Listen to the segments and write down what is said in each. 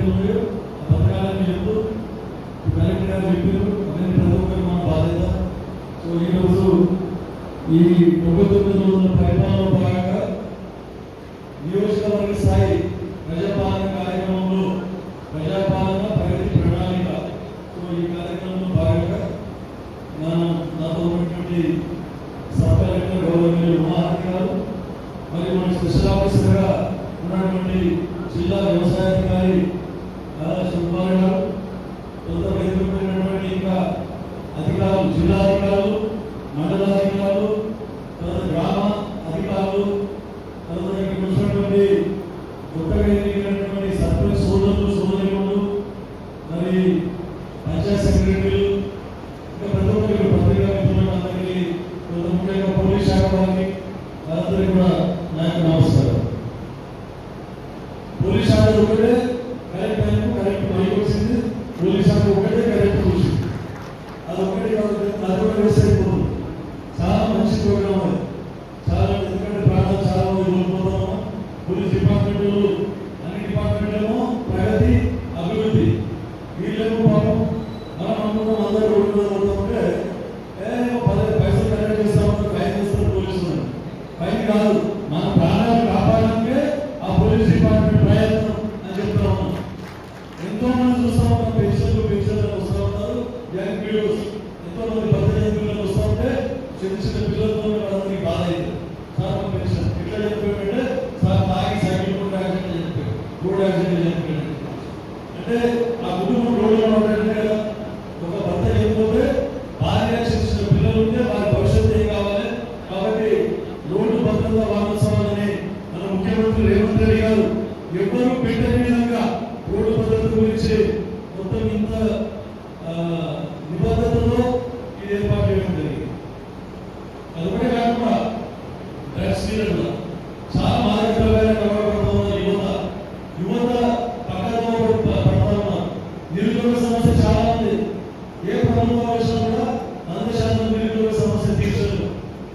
ఉన్నాయో ఆ పథకాలన్నీ చెప్తూ కలెక్టర్ గారు చెప్పారు. అవన్నీ ప్రతి ఒక్కరు మన బాధ్యత. సో ఈరోజు ఈ 99 రోజుల పరిపాలనలో భాగంగా నియోజకవర్గ స్థాయి ప్రజాపాలన కార్యక్రమంలో ప్రజాపాలన ప్రగతి ప్రణాళిక. సో ఈ కార్యక్రమంలో భాగంగా నాతో ఉన్నటువంటి సబ్ కలెక్టర్ గౌరవనీయులు ఉమాహారతి గారు, మరియు మన స్పెషల్ ఆఫీసర్గా ఉన్నటువంటి జిల్లా వ్యవసాయాధికారి సుబ్బారావు గారు, కొంత వైద్యులైనటువంటి ఇంకా అధికారులు, జిల్లా అధికారులు, మండలాధికారులు, గ్రామ అధికారులు, వచ్చినటువంటి కొత్తగా ఎన్నికైనటువంటి సర్పంచ్ సోదరులు, సోదరులు, మరి పంచాయత్ సెక్రటరీలు, ఇంకా ప్రతి ఒక్కరికి పత్రికా మిత్రులు అందరికీ, ముఖ్యంగా పోలీస్ శాఖ వారికి అందరికీ కూడా నాకు నమస్కారం. పోలీస్ శాఖ ఒకటే కరెక్ట్ టైంకు కరెక్ట్ మైక్ వచ్చింది. పోలీస్ శాఖ ఒకటే కరెక్ట్ చూసింది. అది ఒకటి అది కూడా వేస్ట్ అయిపోతుంది. చాలా మంచి ప్రోగ్రామ్ అది. చాలా, ఎందుకంటే ప్రాంతం చాలా మంది కోల్పోతాము. పోలీస్ డిపార్ట్మెంట్లు అన్ని డిపార్ట్మెంట్లేమో ప్రగతి అభివృద్ధి, వీళ్ళేమో పాపం మనం అనుకున్నాం అందరూ రోడ్డు మీద పోతామంటే పైసలు కలెక్ట్ చేస్తామని ఫైన్ చేస్తారు పోలీసులు. ఫైన్ కాదు, మన ప్రాణాలు కాపాడడానికే ఆ పోలీస్ డిపార్ట్మెంట్ ప్రయత్నం అని చెప్తా ఉన్నాం. ఎంతో మంది చూస్తా ఉన్నాం, పెన్షన్లు వస్తూ ఉన్నారు, యంగ్ వీడియోస్ ఎంతో మంది 18 పిల్లలు వస్తూ ఉంటే చిన్న చిన్న పిల్లలతో వాళ్ళకి బాధ అయింది. సార్ పెన్షన్ ఎట్లా చెప్పామంటే సార్ తాగి సైకిల్ కూడా యాక్సిడెంట్ చెప్పాడు, రోడ్ యాక్సిడెంట్ చెప్పాడు. అంటే ఆ కుటుంబం రోడ్లో ఉంటాడంటే కదా, ఒక భర్త లేకపోతే భార్య చిన్న పిల్లలు ఉంటే వారి భవిష్యత్తు ఏం కావాలి. కాబట్టి రోడ్డు భద్రతా వారోత్సవాలని మన ముఖ్యమంత్రి రేవంత్ రెడ్డి గారు ఎవరు పెట్టని విధంగా రోడ్డు భద్రత గురించి మొత్తం ఇంత నిబద్ధతలో ఇది ఏర్పాటు చేయడం జరిగింది. అదొకటే కాకుండా డ్రగ్స్ మీద కూడా చాలా మాదకమైన కనబడుతున్న యువత పక్కన పడుతున్నారు. నిరుద్యోగ సమస్య చాలా ఉంది. ఏ ప్రభుత్వం వచ్చినా కూడా 100% నిరుద్యోగ సమస్య తీర్చదు.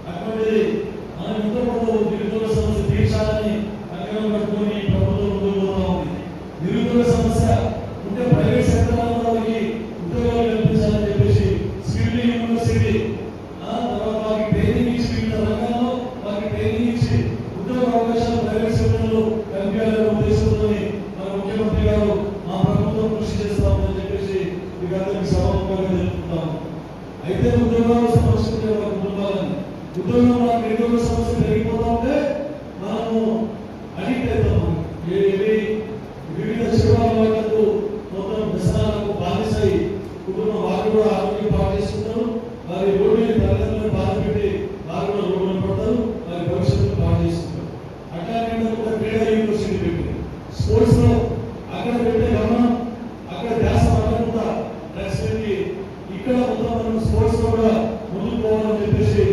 అటువంటిది మనం ఎంతో నిరుద్యోగ సమస్య తీర్చాలని అక్కడ పట్టుకొని ప్రభుత్వం ముందుకు పోతా ఉంది. నిరుద్యోగ సమస్య ఉంటే ప్రైవేట్ సెక్టర్లో వాళ్ళకి ఉద్యోగాలు కల్పించాలని చెప్పేసి స్కిల్ యూనివర్సిటీ, తర్వాత వారికి ట్రైనింగ్ ఇచ్చి వివిధ రంగాల్లో వారికి ట్రైనింగ్ ఇచ్చి ఉద్యోగ అవకాశాలు ప్రైవేట్ సెక్టర్లో కల్పించాలనే ఉద్దేశంతో మన ముఖ్యమంత్రి గారు మా ప్రభుత్వం కృషి చేస్తామని చెప్పేసి మీకు అందరికీ సభాముఖంగా తెలుపుతాము. అయితే ఉద్యోగాల సమస్య కుటుంబాలని ఉద్యోగంలో నిరుద్యోగ సమస్య పెరిగిపోతా ఉంటే మనము అడిక్ట్ అవుతాము. వివిధ శివాలకు మొత్తం వ్యసనాలకు బాధిసై కుటుంబం వారు కూడా ఆరోగ్యం పాటు చేసుకుంటారు. వారి రోడ్డు తల్లిదండ్రులను బాధ పెట్టి వారు కూడా రోడ్డును పడతారు, వారి భవిష్యత్తును పాటు చేసుకుంటారు. అట్లానే కూడా క్రీడా యూనివర్సిటీ పెట్టి స్పోర్ట్స్ లో అక్కడ పెట్టే గమనం, అక్కడ ధ్యాస పడకుండా డ్రగ్స్ పెట్టి ఇక్కడ మొత్తం మనం స్పోర్ట్స్ లో కూడా ముందుకు పోవాలని చెప్పేసి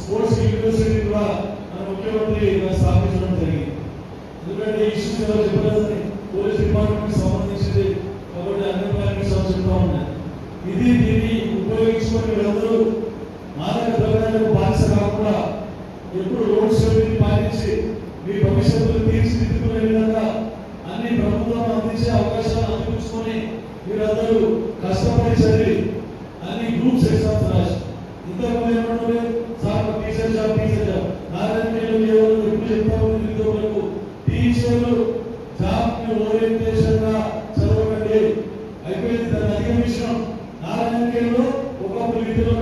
స్పోర్ట్స్ యూనివర్సిటీ కూడా మన ముఖ్యమంత్రి స్థాపించడం జరిగింది. ఎందుకంటే ఈ ఇష్యూస్ ఎవరు చెప్పలేదని పోలీస్ డిపార్ట్మెంట్ సంబంధించింది కాబట్టి అన్ఎంప్లాయ్మెంట్ చెప్తా ఉన్నాయి. దీన్ని ఉపయోగించుకొని మీరందరూ మాదక ద్రవ్యాలకు బానిస కాకుండా ఎప్పుడు రోడ్ సేఫ్టీని పాటించి మీ భవిష్యత్తును తీర్చిదిద్దుకునే విధంగా అన్ని ప్రభుత్వం అందించే అవకాశాలు అందిపుచ్చుకొని మీరందరూ కష్టపడి చదివి అన్ని గ్రూప్స్ ఎగ్జామ్స్ రాసి ఇంతకుముందు ఏమంటే సార్ టీచర్ జాబ్ నారాయణ ఎప్పుడు చెప్తా ఉంది నిరుద్యోగులకు టీచర్లు జాబ్ ని ఓరియంటేషన్ గా చదవకండి, అయిపోయింది. దాన్ని అధిగమించడం నారాయణలో ఒకప్పుడు విధిలో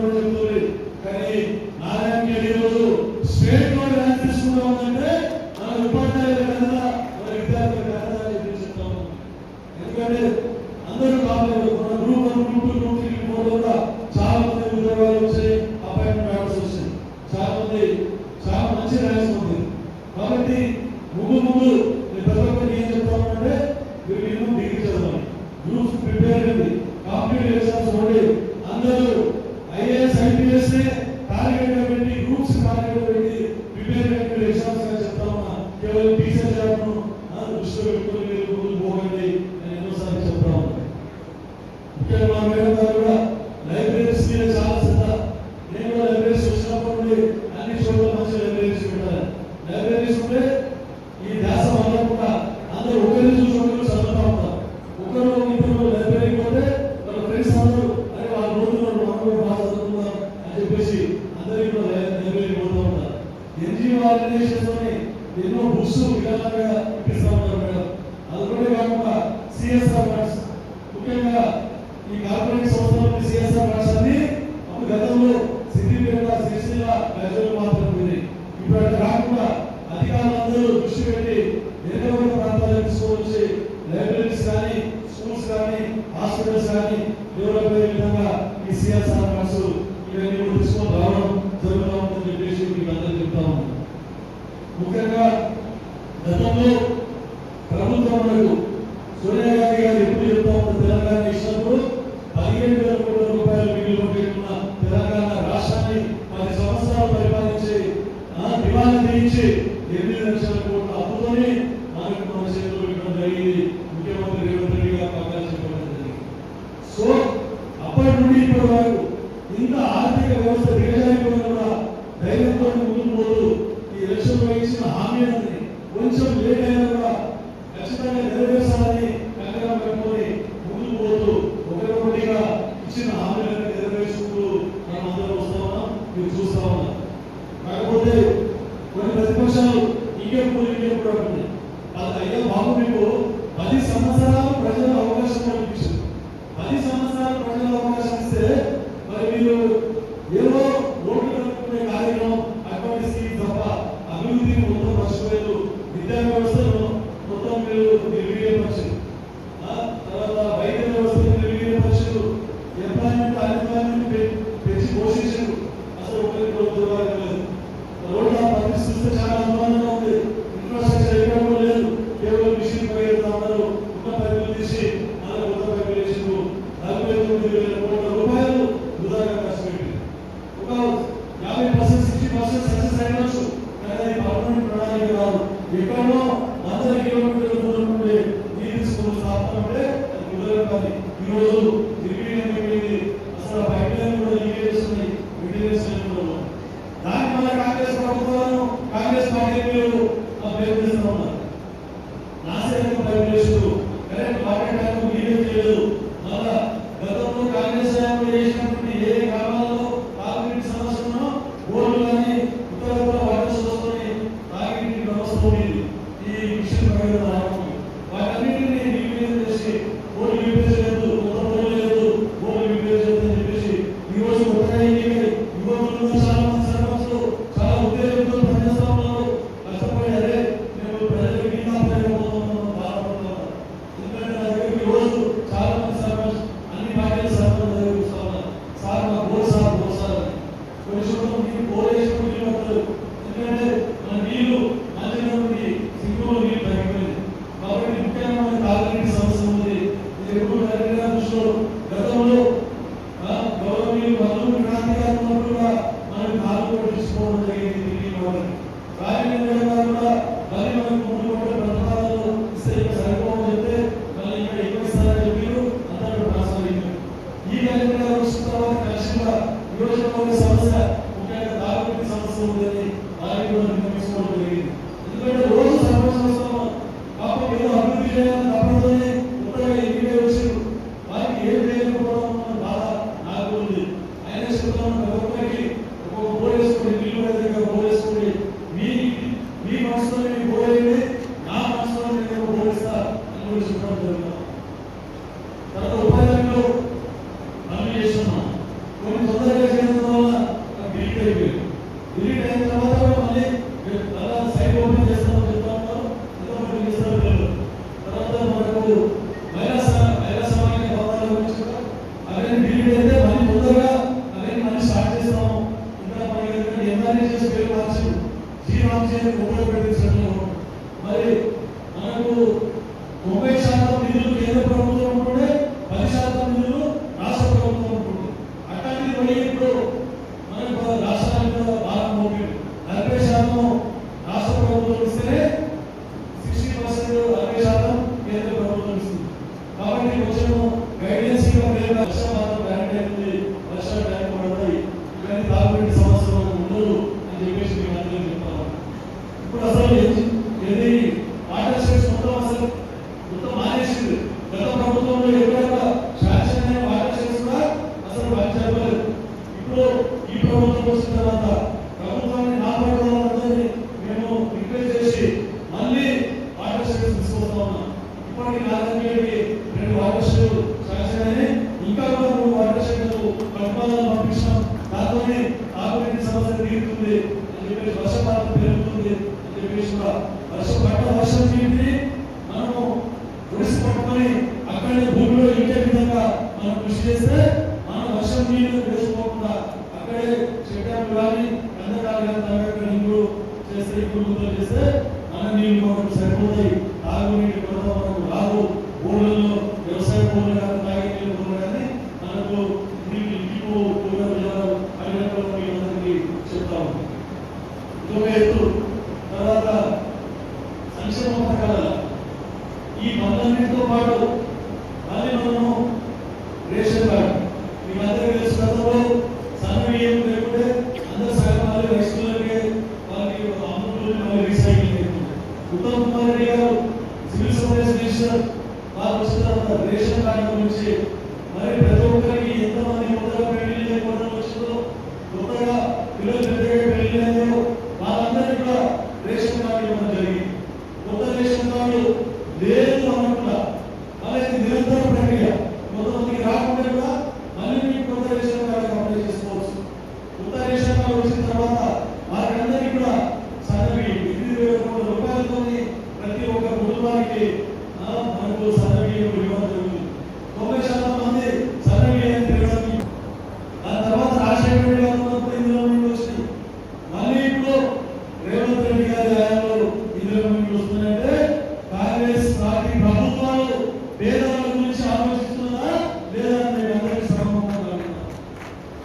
చెప్తుంది. కానీ నారాయణ రోజు స్టేట్ లో ర్యాంక్ తీసుకుంటా ఉందంటే మన ఉపాధ్యాయుల ఘనత, మన విద్యార్థుల ఘనత అని చెప్తా ఉన్నాం. ఎందుకంటే అందరూ కాలేదు, మన గ్రూప్ 1, గ్రూప్ 2, గ్రూప్ 3, గ్రూప్ 4 కూడా చాలా మంది ఉద్యోగాలు వచ్చాయి, అపాయింట్మెంట్ ఆర్డర్స్ వచ్చాయి. చాలా మంచి ర్యాంక్స్ ఉంది. కాబట్టి ముందు నేను ప్రతి ఒక్కరికి ఏం చెప్తామంటే మీరు మినిమం డిగ్రీ చదవాలి, గ్రూప్స్ ప్రిపేర్ అయ్యింది, కాంపిటేటివ్ ఎగ్జామ్స్ ఓడి అందరూ సిఎస్ఆర్ ఫండ్స్ ముఖ్యంగా ఈ కార్పొరేట్ సంస్థల సిఎస్ఆర్ ఫండ్స్ అన్ని అప్పుడు గతంలో సిద్దిపేట సిరిసిల్ల గజ్వేల్ మాత్రం ఉంది. ఇప్పుడు అట్లా కాకుండా అధికారులందరూ దృష్టి పెట్టి వెనుకబడిన ప్రాంతాలకు తీసుకొచ్చి లైబ్రరీస్ కానీ స్కూల్స్ కానీ హాస్పిటల్స్ కానీ డెవలప్ అయ్యే విధంగా ఈ సిఎస్ఆర్ ఫండ్స్ ఇవన్నీ కూడా తీసుకొని రావడం జరుగుతూ ఉందని చెప్పేసి మీకు అందరూ చెప్తా ఉన్నాం. ముఖ్యంగా గతంలో ప్రభుత్వం మనకు సోనియా గాంధీ గారు ఎప్పుడు చెప్తా ఉన్న తెలంగాణ ఇచ్చినప్పుడు 15,000 కోట్ల రూపాయలు మిగిలి పెట్టుకున్న తెలంగాణ రాష్ట్రాన్ని 10 సంవత్సరాలు పరిపాలించి దివాళా తీయించి 8 లక్షల కోట్ల అప్పుతోనే మనకు మన చేతులు పెట్టడం జరిగింది. ముఖ్యమంత్రి రేవంత్ రెడ్డి గారు పక్కన చెప్పడం జరిగింది. సో అప్పటి నుండి ఇప్పటి వరకు ఇంత ఆర్థిక వ్యవస్థ దిగజారిపోయినా కూడా ధైర్యంతో ముందుకు పోతూ ఈ ఎలక్షన్ లో ఇచ్చిన హామీలని కొంచెం లేట్ అయినా కూడా ఖచ్చితంగా నెరవేర్చాలని కంకణం కట్టుకొని ముందుకు పోతూ ఒకరికొకటిగా ఇచ్చిన హామీలను నెరవేర్చుకుంటూ మనం అందరం వస్తా ఉన్నాం, మీరు చూస్తా ఉన్నాం. కాకపోతే కొన్ని ప్రతిపక్షాలు ఇంకెప్పుడు అంటుంది అయ్యా బాబు మీకు 10 సంవత్సరాలు ప్రజల అవకాశం కల్పించింది. 10 సంవత్సరాలు ప్రజల అవకాశం ఇస్తే మరి మీరు ఏదో ఓట్లు కలుపుకునే కార్యక్రమం అటువంటి స్కీమ్ తప్ప అభివృద్ధిని మొత్తం మర్చిపోయారు. విద్యా వ్యవస్థను మొత్తం మీరు నిర్వీర్యపరిచారు. తర్వాత వైద్య వ్యవస్థను నిర్వీర్యపరిచారు. ఎంప్లాయ్మెంట్ అన్ఎంప్లాయ్మెంట్ పెంచి పోషించారు. అసలు ఒకరికి ఉద్యోగాలు లేదు. రోడ్ల పరిస్థితి చూస్తే చాలా అనుమానంగా ఉంది. ఇన్ఫ్రాస్ట్రక్చర్ ఎక్కడ లేదు. కేవలం మిషన్ పోయేస్తా ఉన్నారు. ఉన్న పైపులు తీసి మళ్ళీ కొత్త పైపులు వేసిండు. 49,000 కోట్ల రూపాయలు వృధాగా ఖర్చు పెట్టింది. ఒక 50% 60% సక్సెస్ అయినచ్చు. కానీ పర్మనెంట్ ప్రణాళిక కాదు. ఎక్కడో 100 కిలోమీటర్ల దూరం నుండి నీటి స్కూల్ స్థాపన అంటే అది కుదరదు. కాదు ఈరోజు తిరిగి అసలు పైప్ లైన్ కూడా లీకేజ్ చేస్తున్నాయి. మెయింటెనెన్స్ దాని వల్ల కాంగ్రెస్ ప్రభుత్వాలను కాంగ్రెస్ పార్టీ ప్రయత్నిస్తూ ఉన్నారు. నాశనం ప్రయత్నిస్తూ కరెంట్ వాటర్ ట్యాంకు లీకేజ్ చేయలేదు. మళ్ళా గతంలో కాంగ్రెస్ చేసినటువంటి ఏ గ్రామాల్లో తాగునీటి సమస్యను బోర్లు కానీ ఉత్తర వాటర్ సోర్స్ని తాగునీటి వ్యవస్థ ఉండేది. ఈ మిషన్ ప్రయోజనం రావడం వాటన్నింటినీ లీకేజ్ చేసి బోర్లు లీకేజ్ లేదు, కొత్త బోర్లు లేదు, బోర్లు లీకేజ్ లేదని చెప్పేసి ఈరోజు కొత్తగా యువకులు చాలా మంది సర్పంచులు చాలా ఉద్యోగంతో పనిచేస్తా ఉన్నారు. కష్టపడి అదే మేము ప్రజలకు బాధపడుతున్నాం. ఎందుకంటే నా దగ్గరికి రోజు చాలా మంది సర్పంచ్ అన్ని పార్టీల సర్పంచ్ దగ్గర చూస్తా ఉన్నారు. సార్ మా బోర్ సార్ కొన్ని చోట్ల మీకు బోర్ వేసుకుని నీళ్ళు పడతారు. ఎందుకంటే మన నీళ్లు మంచిగా నుండి సింగులో నీళ్ళు తగ్గిపోయింది. కాబట్టి ముఖ్యంగా మన తాగునీటి సమస్య ఉంది. ఇది ఎప్పుడు జరిగిన దృష్టిలో గతంలో గౌరవనీయులు వల్లూరి క్రాంతి గారు ఉన్నప్పుడు మనకు నాలుగు తీసుకోవడం జరిగింది. రాజకీయంగా కూడా మళ్ళీ మనకు 3 కోట్ల ప్రతిపాదనలు ఇస్తే ఇక్కడ సరిపోవని చెప్తే మళ్ళీ ఇక్కడ ఎక్కువ ఇస్తారని చెప్పారు. అందరూ ట్రాన్స్ఫర్ అయ్యారు. ఈ కార్యక్రమం వచ్చిన తర్వాత ఖచ్చితంగా నియోజకవర్గ సమస్య ముఖ్యంగా తాగునీటి సమస్య ఉందని వారికి కూడా నిర్ణయించుకోవడం జరిగింది. ఎందుకంటే రోజు సర్పంచ్ వస్తాము పాపం ఏదో అభివృద్ధి చేయాలని తప్పదని కొత్తగా ఇంటికే వచ్చారు. వారికి ఏం చేయకపోవడం బాధ నాకు ఉంది. అయినా చెప్తాను ఒక్కొక్కరికి ఒక్కొక్క బోర్ వేసుకుని నీళ్ళు దగ్గర బోర్ వేసుకుని మీ మనసులో మీకు బోర్ అయింది, నా మనసులో నేను బోర్ ఇస్తా అని కూడా చెప్పడం జరుగుతాం. తర్వాత ఉపాధ్యాయులు పనులు చేస్తున్నాం. కొన్ని తొందరగా చేయడం వల్ల డిలీట్ అయిపోయింది. డిలీట్ అయిన తర్వాత మళ్ళీ సైట్ ఓపెన్ చేస్తామని చెప్తా ఉన్నారు. ఎంతమంది చేస్తారో తెలియదు. తర్వాత మనకు వైరస్ భవనాలు వచ్చి అవన్నీ డిలీట్ అయితే మళ్ళీ తొందరగా అవన్నీ మళ్ళీ స్టార్ట్ చేస్తాము. ఇంకా మనకి ఎంఆర్ఏ చేసి పేరు మార్చి జీరాంశాన్ని ఉపయోగపెట్టించడం. మరి మనకు 90% నిధులు కేంద్ర ప్రభుత్వం ఉంటుండే, 10% నిధులు రాష్ట్ర ప్రభుత్వం ఉంటుంది. అట్లాంటిది మళ్ళీ ఇప్పుడు మనకు రాష్ట్రానికి కూడా భారం మోపింది. 40% రాష్ట్ర ప్రభుత్వం ఇస్తేనే 60% 40% కేంద్ర ప్రభుత్వం ఇస్తుంది. కాబట్టి కొంచెం గైడెన్స్ వర్షపాతం గ్యారెంటీ అవుతుంది, వర్షాలు టైం పడతాయి, ఇవన్నీ తాగునీటి సమస్యలు ఉండదు అని చెప్పేసి మేము అందరం చెప్తాము. ఇప్పుడు అసలు ఏది వాటర్ స్టేట్స్ మొత్తం మానేసింది. గత ప్రభుత్వంలో ఎక్కడ శాంక్షన్ అయిన వాటర్ స్టేట్స్ కూడా అసలు పనిచేయలేదు. ఇప్పుడు ఈ ప్రభుత్వం వచ్చిన తర్వాత ప్రభుత్వాన్ని కాపాడుకోవాలని మేము రిక్వెస్ట్ చేసి మళ్ళీ వాటర్ స్టేట్స్ తీసుకొస్తా ఉన్నాం. ఇప్పటికీ 4 గంటలకి వర్షం నీటిని మనము ఒడిసి పట్టుకొని అక్కడే భూమిలో ఇంకే విధంగా మనం కృషి చేస్తే మనం వర్షం నీళ్ళు వేసుకోకుండా అక్కడే చెట్టాలు కానీ కందకాలు కానీ తగ్గట్టు నీళ్ళు చేస్తే ఇప్పుడు చేస్తే మన నీళ్ళు మనకు సరిపోతాయి. తాగునీటి కొరత మనకు రాదు. ఊళ్ళల్లో వ్యవసాయ భూములు కానీ తాగే నీళ్ళు భూములు కానీ మనకు నీళ్ళు ఇంటికి అడిగినప్పుడు అందరికీ చెప్తాము. ఇంకొక ఎత్తు తర్వాత సంక్షేమ పథకాల ఈ పనులన్నిటితో పాటు మళ్ళీ మనము రేషన్ కార్డు మీకు అందరికీ తెలుసు. గతంలో సన్నబియ్యం లేకుంటే అందరూ సగం మళ్ళీ రైతులకే వాళ్ళకి అమ్ముకుని మళ్ళీ రీసైక్లింగ్ అవుతుంది. ఉత్తమ్ కుమార్ రెడ్డి గారు సివిల్ సప్లైస్ మినిస్టర్ వాళ్ళు వచ్చిన తర్వాత రేషన్ కార్డు గురించి మరి ప్రతి ఒక్కరికి ఎంతమంది కొత్తగా పెళ్లి లేకుండా వచ్చిందో కొత్తగా పిల్లలు పెద్దగా పెళ్లి లేదో వాళ్ళందరికీ కూడా రేషన్ కార్డు ఇవ్వడం జరిగింది. కొత్త రేషన్ కార్డు లేదు అనుకుంటా అలాగే నిరంతర ప్రక్రియ కొంతమందికి రాకుండా కూడా మళ్ళీ మీకు కొత్త రేషన్ కార్డు అప్లై చేసుకోవచ్చు. కొత్త రేషన్ కార్డు వచ్చిన తర్వాత వారందరికీ కూడా సన్నబియ్యం 8,000 కోట్ల రూపాయలతో ప్రతి ఒక్క కుటుంబానికి మనకు సన్నబియ్యం ఇవ్వడం జరుగుతుంది. 90% మంది సన్నబియ్యాన్ని తినడానికి దాని తర్వాత రాజశేఖర రెడ్డి గారు ఇందులో వచ్చింది. మళ్ళీ ఇప్పుడు రేవంత్ రెడ్డి గారి హయాంలో ఇందులో వస్తున్నాయంటే కాంగ్రెస్ పార్టీ ప్రభుత్వాలు పేదల గురించి ఆలోచిస్తున్నా లేదా నేను అందరికీ సమర్పణ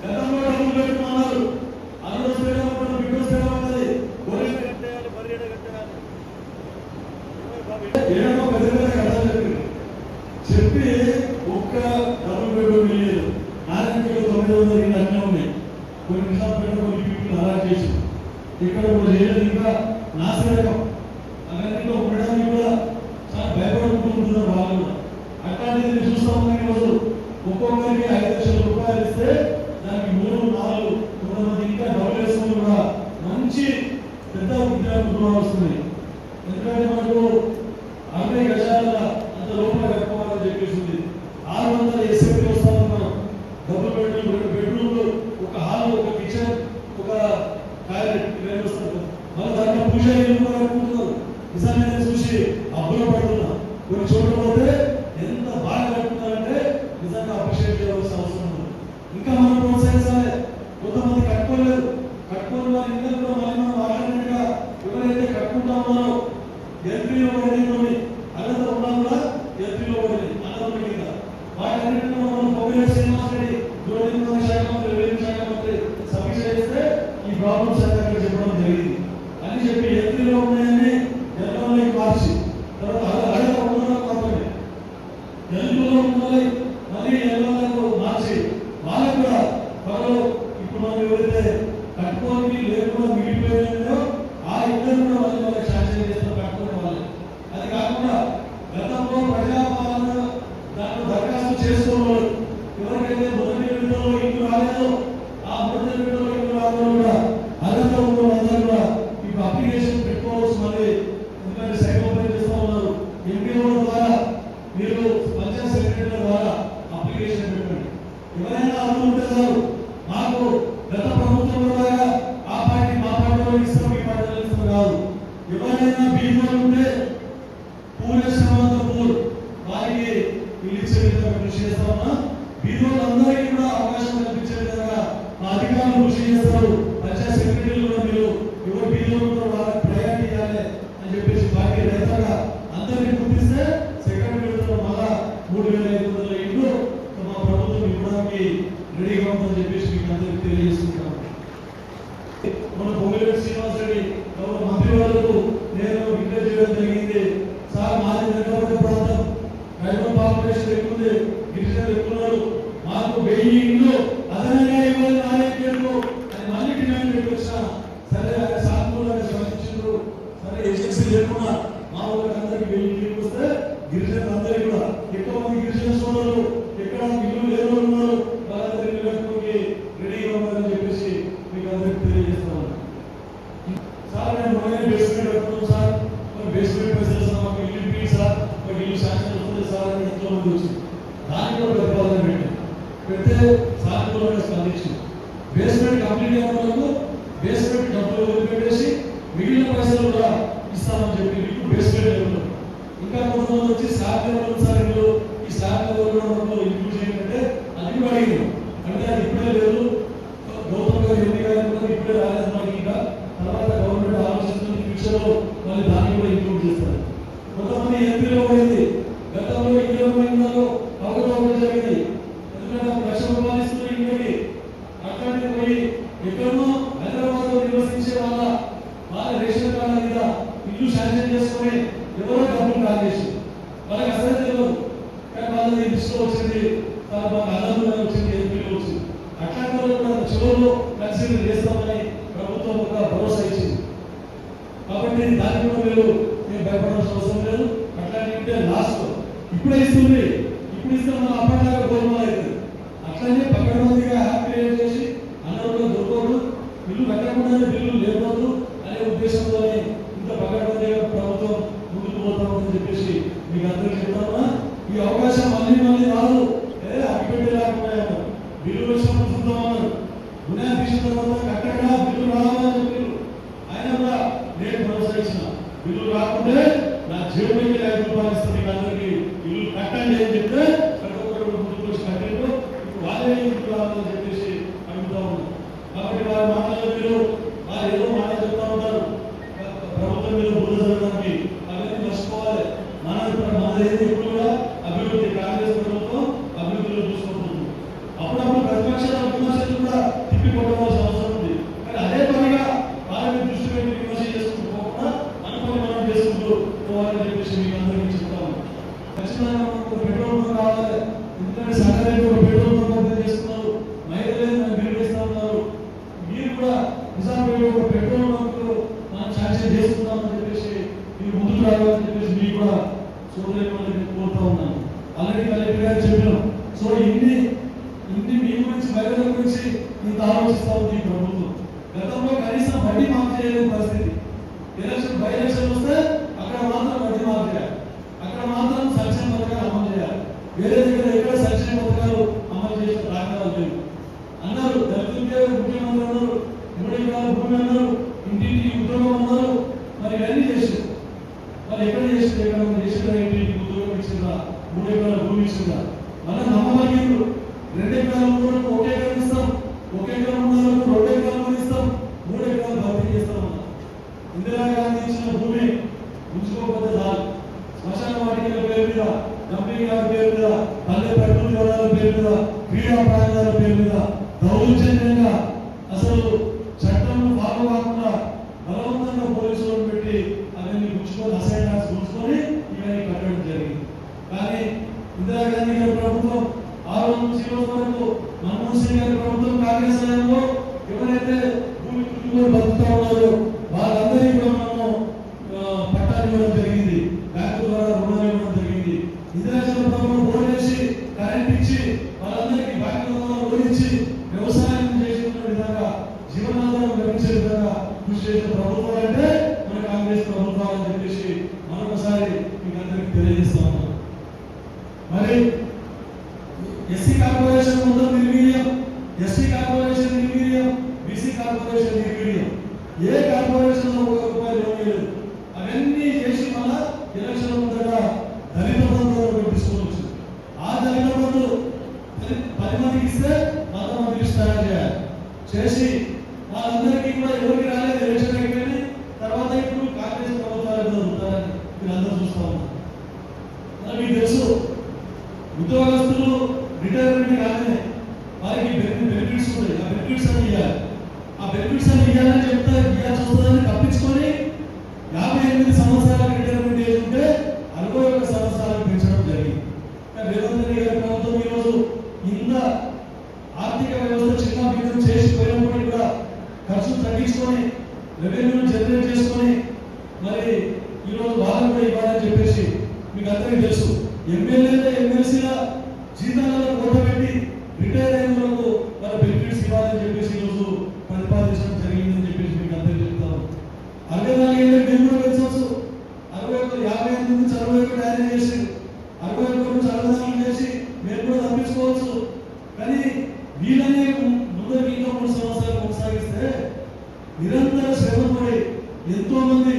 గతంలో డబ్బులు పెట్టుకున్నారు. అందులో పేదలు బిడ్డలు పేద ఉన్నది గొర్రె కట్టేయాలి బర్రెడ కట్టేయాలి ఏమో పెద్ద పెద్ద కథలు చెప్పి ఒక్క డబ్బులు పెట్టుకోవడం లేదు. నారాయణపేట 900 ఇళ్ళు అన్నీ ఉన్నాయి. కొన్ని నిజాంపేట కొన్ని పీపుల్ అలా చేసి ఇక్కడ కూడా చేయలేదు. ఇంకా నాశనకం అన్నింటిలో ఉండడానికి కూడా చాలా భయపడుకుంటున్నారు వాళ్ళు. అట్లాంటిది చూస్తా ఉన్నాం. ఈరోజు ఒక్కొక్కరికి 5 లక్షల రూపాయలు ఇస్తే దానికి 3, 4 కొంతమంది ఇంకా డబ్బులు వేసుకొని కూడా మంచి పెద్ద విద్యార్థి కుటుంబాలు వస్తున్నాయి. ఎందుకంటే మనకు 60 గజాల అంత లోపల కట్టుకోవాలని చెప్పేసి ఉంది. 600 ఎస్ఎఫ్టీ వస్తాను మనం డబుల్ బెడ్రూమ్ 2 బెడ్రూమ్లు ఒక హాల్ ఒక కిచెన్ ఒక టాయిలెట్ ఇవన్నీ వస్తారు. మన దాంట్లో పూజ అనుకుంటున్నారు. నిజాన్ని చూసి అబ్బులు పడుతున్నా. కొన్ని చోట్ల పోతే ఎంత బాగా కట్టుకున్నారంటే నిజంగా అప్రిషియేట్ చేయాల్సిన అవసరం ఉంది. ఇంకా మనం ప్రోత్సహించాలి. కొంతమంది కట్టుకోలేదు. కట్టుకోని వారి ఇద్దరు కూడా మళ్ళీ మనం ఆల్టర్నేట్గా ఎవరైతే కట్టుకుంటా ఉన్నారో ఎంపీలో పడింది అనంత ఉన్నా కూడా ఎంపీలో పడింది అనంత మీద వాటన్నింటినీ మనం పొగిలేటి శ్రీనివాస్ రెడ్డి జ్యోతిర్మయ శాఖ మంత్రి రెవెన్యూ శాఖ మంత్రి సమీక్ష చేస్తే ఈ ప్రాబ్లమ్స్ అన్ని చెప్పడం జరిగింది. అని చెప్పి ఎంపీలో ఉన్నాయని ఎల్లోకి మార్చి తర్వాత అడగ ఉన్నలో మాత్రమే ఎల్లులో ఉన్నది మళ్ళీ ఎల్లోలకు మార్చి వాళ్ళకు కూడా త్వరలో ఇప్పుడు మనం ఎవరైతే కట్టుకోని లేకుండా మిగిలిపోయిందో ఆ ఇద్దరు కూడా మళ్ళీ వాళ్ళకి శాంక్షన్ చేస్తారు కట్టుకునే వాళ్ళు. అది కాకుండా గతంలో ప్రజాపాలన దాంట్లో దరఖాస్తు చేసుకోవాలి. ఎవరికైతే మొదటి విడతలో ఇల్లు రాలేదో ఆ మొదటి విడతలో ఇల్లు రాలేదో కూడా అర్హత ఉన్న వాళ్ళందరూ కూడా ఇప్పుడు అప్లికేషన్ పెట్టుకోవచ్చు. మళ్ళీ ఎందుకంటే సైకోపై చేస్తూ ఉన్నారు. ఎంపీఓ ద్వారా మీరు పంచాయత్ సెక్రటరీల ద్వారా అప్లికేషన్ పెట్టండి. ఎవరైనా అర్హత ఉంటే సార్ మాకు గత ప్రభుత్వంలో లాగా ఆ పార్టీ మా పార్టీలో ఇస్తాం ఈ పార్టీలో ఇస్తాం కాదు. ఎవరైనా బీజేపీ ఉంటే పూరే శ్రమంతపూర్ వారికి ఇల్లు ఇచ్చే విధంగా కృషి చేస్తా ఉన్నా. బీజేపీలందరికీ కూడా అవకాశం కల్పించే విధంగా మా అధికారులు కృషి చేస్తారు. పంచాయత్ సెక్రటరీలు కూడా మీరు ఎవరు బీజేపీ వాళ్ళకి ప్రయారిటీ ఇవ్వాలి అని చెప్పేసి పార్టీ రైతుగా అందరినీ గుర్తిస్తే సెకండ్ విడతలో మళ్ళా 3,500 ఇల్లు మా ప్రభుత్వం ఇవ్వడానికి రెడీగా ఉందని చెప్పేసి మీకు అందరికీ తెలియజేస్తున్నాం. మన పొగిలేటి శ్రీనివాస్ రెడ్డి మంత్రి వాళ్ళకు నేను విజ్ఞప్తి చేయడం జరిగింది. సార్ మాది వెనుకబడ్డ ప్రాంతం, ట్రైబల్ పాపులేషన్ ఎక్కువ ఉంది, గిరిజనులు ఎక్కున్నారు, మాకు 1000 ఇళ్ళు అదనంగా ఇవ్వాలి నాయకులు అని మళ్ళీ డిమాండ్ పెట్టొచ్చా. సరే ఆయన సానుకూలంగా స్పందించారు. సరే ఏజెన్సీ లేకుండా మా ఊరికి అందరికి 1000 ఇళ్ళు వస్తే గిరిజనులు అందరికీ కూడా ఎక్కువ మంది గిరిజన సోదరులు ఎక్కడ ఇల్లు లేని ఉన్నారు వాళ్ళందరికీ రెడీగా ఉన్నారని చెప్పేసి మీకు అందరికీ తెలియజేస్తాను. సార్ నేను బేస్మెంట్ కట్టుకున్నాను సార్, బేస్మెంట్ పైసలు మాకు ఇల్లు సార్, ఒక ఇల్లు శాంక్షన్ వస్తుంది సార్ అని ఎంతో మంది వచ్చింది. దానిలో ప్రతిపాదన పెడితే సానుకూలంగా స్పందించింది. బేస్మెంట్ కంప్లీట్ అయిన వరకు బేస్మెంట్ డబ్బులు వదిలిపెట్టేసి మిగిలిన పైసలు కూడా ఇస్తామని చెప్పి ఇప్పుడు బేస్మెంట్ లెవెల్ ఇంకా కొంతమంది వచ్చి స్లాబ్ లెవెల్ సార్ ఇల్లు ఈ స్లాబ్ లెవెల్ ఇంక్లూడ్ చేయాలంటే అది కూడా అడిగింది అంటే అది ఇప్పుడే లేదు గౌతమ్ గారు ఎన్ని గారు ఇప్పుడే రాలేదు మనకి ఇంకా తర్వాత గవర్నమెంట్ ఆలోచిస్తుంది ఫ్యూచర్ లో మళ్ళీ దాన్ని కూడా ఇంక్లూడ్ చేస్తారు కొంతమంది ఎంపీలో పోయింది గతంలో ఇల్లు మహిళల్లో అవగాహన జరిగింది ఎందుకంటే 1 లక్ష రూపాయలు ఇస్తున్న ఇంటికి అక్కడికి పోయి ఎక్కడో హైదరాబాద్ లో నివసించే వాళ్ళ రేషన్ కార్డు మీద ఇల్లు శాంక్షన్ చేసుకుని ఎవరో డబ్బులు కాజేసి వాళ్ళకి అసలు తెలియదు కానీ వాళ్ళది లిస్టులో వచ్చింది వాళ్ళ అల్లంలో వచ్చింది ఎంపీలో వచ్చింది అట్లాంటి వాళ్ళు కూడా చివరిలో కన్సిడర్ చేస్తామని ప్రభుత్వం ఒక భరోసా ఇచ్చింది కాబట్టి దానికి కూడా మేము భయపడాల్సిన అవసరం లేదు అట్లాంటి లాస్ట్ ఇప్పుడే ఇస్తుంది ఇప్పుడు ఇస్తే మనం అప్పటిలాగా గోల్మాల్ అవుతుంది అట్లనే పక్కన మందిగా హ్యాపీ క్రియేట్ చేసి అందరూ కూడా దొరకదు బిల్లు కట్టకుండానే బిల్లు లేవద్దు అనే ఉద్దేశంతోనే ఇంత పక్కన మందిగా ప్రభుత్వం ముందుకు పోతామని చెప్పేసి మీకు అందరికీ చెప్తామా ఈ అవకాశం మళ్ళీ రాదు అగ్గిపెట్టి లేకపోయాము బిల్లు వచ్చినప్పుడు చూద్దామన్నారు గుణాలు తీసిన తర్వాత కట్టకుండా బిల్లు రావాలని చెప్పారు ఆయన కూడా నేను భరోసా ఇచ్చిన బిల్లు రాకుంటే నా జీవనకి ₹5 ఇస్తాను మీకు అందరికీ ఇల్లు కట్టండి అని చెప్తే ముందుకు వచ్చి కట్టిండు వాళ్ళే ఇల్లు రావాలని చెప్పేసి అడుగుతా ఉన్నాను కాబట్టి వారి మాటల్లో మీరు వారు ఏదో మాట చెప్తా ఉంటారు ప్రభుత్వం మీద బుద్ధ జరగడానికి అవన్నీ మర్చిపోవాలి మనది ఎప్పుడు కూడా అభివృద్ధి కాంగ్రెస్ ప్రభుత్వం అభివృద్ధిలో చూసుకుంటుంది అప్పుడప్పుడు ప్రతిపక్షాల విమర్శలు కూడా తిప్పి కొట్టవలసిన అవసరం ఉంది కానీ అదే పనిగా వాళ్ళని దృష్టి పెట్టి విమర్శ చేసుకుంటూ పోకుండా అనుకుని మనం చేసుకుంటూ పోవాలని చెప్పేసి మీకు అందరికీ చెప్తాము ఖచ్చితంగా మనకు పెట్రోల్ కావాలి ఎందుకంటే సంగారెడ్డి ఒక పెట్రోల్ పంపిణీ చేస్తున్నారు మైలేజ్ బిల్లు ఇస్తా ఉన్నారు మీరు కూడా నిజాంపేట ఒక పెట్రోల్ బంకులు మనం శాంక్షన్ చేసుకుంటామని చెప్పేసి మీరు ముందుకు రావాలని చెప్పేసి మీకు కూడా సోదరులను కోరుతా ఉన్నాను ఆల్రెడీ కలెక్టర్ గారు చెప్పాను సో ఇన్ని మీ గురించి మహిళల గురించి ఇంత ఆలోచిస్తా ఉంది ప్రభుత్వం గతంలో కనీసం వడ్డీ మాఫ్ చేయలేని పరిస్థితి బై ఎలక్షన్ వస్తే అక్కడ మాత్రం వడ్డీ మాఫ్ చేయాలి అక్కడ మాత్రం సంక్షేమ పథకాలు అమలు చేయాలి వేరే దగ్గర ఎక్కడ సంక్షేమ పథకాలు అమలు చేసిన దాఖలాలు లేవు అన్నారు దళితులకే ముఖ్యమంత్రి అన్నారు 3 ఎకరాల భూమి అన్నారు ఇంటింటికి ఉద్యోగం అన్నారు మరి ఇవన్నీ చేశారు మరి ఎక్కడ చేసింది ఎక్కడ చేసిన ఇంటికి ఉద్యోగం ఇచ్చిందా 3 ఎకరాల భూమి ఇచ్చిందా మళ్ళీ నమ్మబలిండ్రు 2 ఎకరాల భూమి 1 ఎకరం ఇస్తాం 1 ఎకరం ఉన్న 2 ఎకరాల భూమి ఇస్తాం 3 ఎకరాలు భర్తీ చేస్తామన్నారు ఇందిరాగాంధీ ఇచ్చిన భూమి ఉంచుకోకపోతే చాలు శ్మశాన వాటికల పేరు మీద కంపెనీ గారి పేరు మీద పల్లె ప్రకృతి వనాల పేరు మీద క్రీడా ప్రాంతాల పేరు మీద దౌర్జన్యంగా అసలు చట్టం ఫాలో కాకుండా బలవంతంగా పోలీసులను పెట్టి అవన్నీ ఉంచుకొని అసైన్మెంట్స్ ఉంచుకొని ఇవన్నీ కట్టడం జరిగింది కానీ ఇందిరాగాంధీ గారి ప్రభుత్వం ఆ రోజు నుంచి ఈ రోజు వరకు మన్మోహన్ సింగ్ గారి ప్రభుత్వం కాంగ్రెస్ హయాంలో ఎవరైతే భూమి కుంటుకొని బతుకుతా ఉన్నారో వాళ్ళందరికీ కూడా మనము పట్టాలు ఇవ్వడం జరిగింది బ్యాంకు ద్వారా రుణాలు ఇవ్వడం జరిగింది ఇందిరాగాంధీ ప్రభుత్వం బోర్డు వేసి కరెంట్ ఇచ్చి వాళ్ళందరికీ బ్యాంకు ద్వారా ఓడించి వ్యవసాయం చేసుకున్న విధంగా జీవనాధారం లభించే విధంగా కృషి చేసిన ప్రభుత్వం అంటే మన కాంగ్రెస్ ప్రభుత్వం అని చెప్పేసి మరొకసారి మీకు అందరికీ తెలియజేస్తా ఉన్నాం మరి ఎస్సీ కార్పొరేషన్ మొత్తం నిర్వీర్యం ఎస్టీ కార్పొరేషన్ నిర్వీర్యం బీసీ కార్పొరేషన్ నిర్వీర్యం ఏ కార్పొరేషన్ లో ₹1 లేదు అవన్నీ చేసి మళ్ళా ఎలక్షన్ ముందర దళిత బంధువులు పెట్టించుకోవచ్చు ఆ దళిత బంధువులు 10 మందికి ఇస్తే 100 మందికి తయారు చేయాలి చేసి వాళ్ళందరికీ కూడా ఎవరికి రాలేదు ఎలక్షన్ అయిపోయింది తర్వాత ఇప్పుడు కాంగ్రెస్ ప్రభుత్వాలు జరుగుతారని మీరు అందరూ చూస్తా ఉన్నారు మీకు తెలుసు ఉద్యోగస్తులు రిటైర్మెంట్ కాగానే వారికి బెనిఫిట్స్ ఉంటాయి ఆ బెనిఫిట్స్ అని ఇవ్వాలి ఆ బెనిఫిట్స్ అని ఇవ్వాలని చెప్తే ఇవ్వాల్సి వస్తుందని తప్పించుకొని 58 సంవత్సరాలకు రిటైర్మెంట్ ఏజ్ ఉంటే 61 సంవత్సరాలకు పెంచడం జరిగింది రేవంత్ రెడ్డి గారి ప్రభుత్వం ఈరోజు ఇంత ఆర్థిక వ్యవస్థ చిన్న బిల్లు చేసి పోయినప్పటికీ కూడా ఖర్చు తగ్గించుకొని రెవెన్యూ జనరేట్ చేసుకొని మరి ఈరోజు వాళ్ళని కూడా ఇవ్వాలని చెప్పేసి మీకు అందరికీ తెలుసు ఎమ్మెల్యేల ఎమ్మెల్సీల జీతాలను కూడబెట్టి రిటైర్ అయిన వరకు వాళ్ళ బెనిఫిట్స్ ఇవ్వాలని చెప్పేసి ఈరోజు ప్రతిపాదించడం జరిగిందని చెప్పేసి మీకు అందరికీ చెప్తాను 64 ఏళ్ళ మేము కూడా పెంచవచ్చు 55 నుంచి 61 డాయరీ చేసి 61 నుంచి 64 చేసి మేము కూడా తప్పించుకోవచ్చు కానీ వీళ్ళని ముందరికి ఇంకా 3 సంవత్సరాలు కొనసాగిస్తే నిరంతర శ్రమ పడి ఎంతో మంది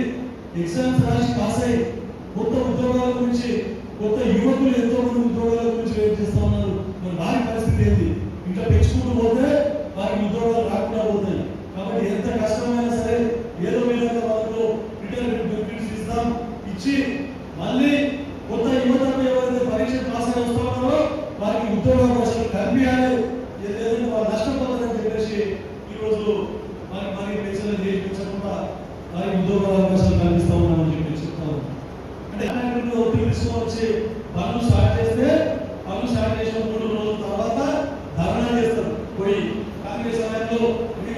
ఎగ్జామ్స్ రాసి పాస్ అయ్యి కొత్త ఉద్యోగాల గురించి, కొత్త యువకులు ఎంతో మంది ఉద్యోగాల గురించి వెయిట్ చేస్తా ఉన్నారు. మరి వారి పరిస్థితి ఏంటి? ఇంకా పెంచుకుంటూ పోతే వారికి ఉద్యోగాలు రాకుండా పోతాయి. కాబట్టి ఎంత కష్టమైనా సరే ఏదో విధంగా వాళ్ళకు రిటైర్మెంట్ బెనిఫిట్స్ ఇస్తాం, ఇచ్చి మళ్ళీ కొత్త యువతకు ఎవరైతే పరీక్ష పాస్ అయ్యి వస్తా ఉన్నారో వారికి ఉద్యోగ అవకాశాలు కల్పించాలి. ఏదైనా వాళ్ళు నష్టపోతారని చెప్పేసి ఈరోజు మరి పెన్షన్ చేయించకుండా వారికి ఉద్యోగ అవకాశాలు కల్పిస్తా ఉన్నామని చెప్పి చెప్తాము. అంటే తీసుకొచ్చి పనులు స్టార్ట్ చేస్తే పనులు స్టార్ట్ చేసిన 3 రోజుల తర్వాత ధర్నా చేస్తారు. పోయి కాంగ్రెస్ సమయంలో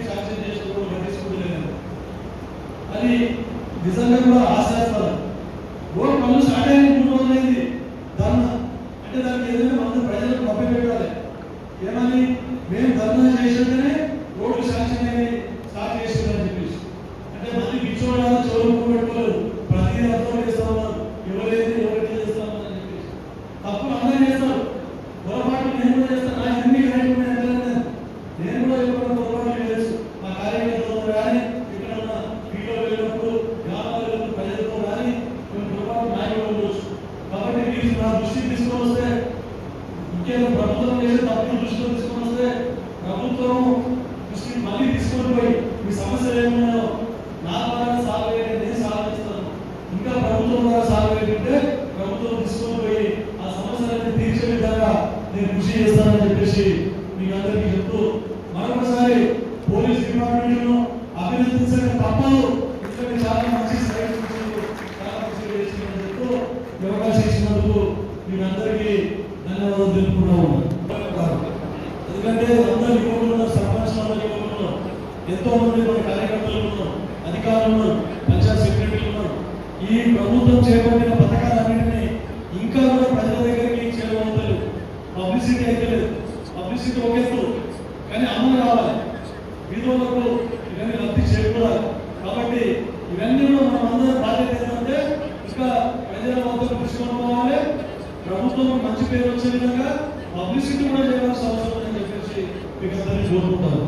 శాంక్షన్ చేసుకోవడం పట్టించుకోలేదు. అది నిజంగా కూడా ఆశాస్పదం. పనులు స్టార్ట్ అయిన 3 రోజులైంది ధర్నా అంటే దానికి ఏదైనా మన ప్రజలకు మభ్య పెట్టాలి. ఏమని మేము ధర్నా చేసేటనే రోడ్లు శాంక్షన్ అయ్యి స్టార్ట్ చేసేదని చెప్పేసి అంటే మళ్ళీ పిచ్చోళ్ళు చదువుకు పెట్టుకోలేదు. ప్రతి అర్థం చేస్తా ఉన్నారు. ఎవరైతే ఎవరైతే చేస్తా ఉన్నారని చెప్పేసి తప్పులు అందరూ చేస్తారు. పొరపాటు నేను కూడా చేస్తాను. నా ఎన్ని రైట్ ఉన్నాయి నేను కూడా ఎప్పుడు పొరపాటు తెలుసు. మా కార్యకర్తలతో కానీ ఇక్కడ ఉన్న వీడియో వెళ్ళినప్పుడు గ్రామాలు వెళ్ళినప్పుడు ప్రజలతో కానీ కొన్ని పొరపాటు నాయకులు ఉండవచ్చు. కాబట్టి మీరు నా దృష్టికి తీసుకొని వస్తే ఇంకేదో ప్రభుత్వం చేసే తప్పులు దృష్టిలో తీసుకొని వస్తే ప్రభుత్వం దృష్టికి మళ్ళీ తీసుకొని పోయి మీ సమస్యలు ఏమున్నాయో నా ద్వారా సాల్వ్ అయ్యేది నేను సాల్వ్ చేస్తాను. ఇంకా ప్రభుత్వం ద్వారా సాల్వ్ అయ్యేటంటే ప్రభుత్వం తీసుకొని పోయి ఆ సమస్యలన్నీ తీర్చే విధంగా నేను కృషి చేస్తానని చెప్పేసి మీకు అందరికీ చెప్తూ మరొకసారి పోలీస్ డిపార్ట్మెంట్ ను అభినందించడం తప్పదు. ఎందుకంటే చాలా మంచి సైట్ చాలా మంచి చేసిందని చెప్తూ అవకాశం ఇచ్చినందుకు మీకు అందరికీ ధన్యవాదాలు తెలుపుకుంటా ఉన్నాను. ఎందుకంటే అందరూ యువకులు ఉన్నారు, సర్పంచ్ యువకులు ఉన్నారు, ఎంతో మంది మన కార్యకర్తలు ఉన్నారు, అధికారులు ఉన్నారు, పంచాయత్ సెక్రటరీలు ఉన్నారు. ఈ ప్రభుత్వం చేపట్టిన పథకాలన్నింటినీ ఇంకా కూడా ప్రజల దగ్గరికి చేరవలేదు. పబ్లిసిటీ అయితే లేదు. పబ్లిసిటీ ఒకేస్తూ కానీ అమలు కావాలి. వీధులకు ఇవన్నీ లబ్ధి చేకూరాలి. కాబట్టి ఇవన్నీ కూడా మనం అందరం బాధ్యత ఏంటంటే ఇంకా ప్రజల వద్దకు తీసుకొని పోవాలి. ప్రభుత్వం మంచి పేరు వచ్చే విధంగా పబ్లిసిటీ కూడా చేయాల్సిన అవసరం అని చెప్పేసి మీకు అందరినీ కోరుకుంటాను.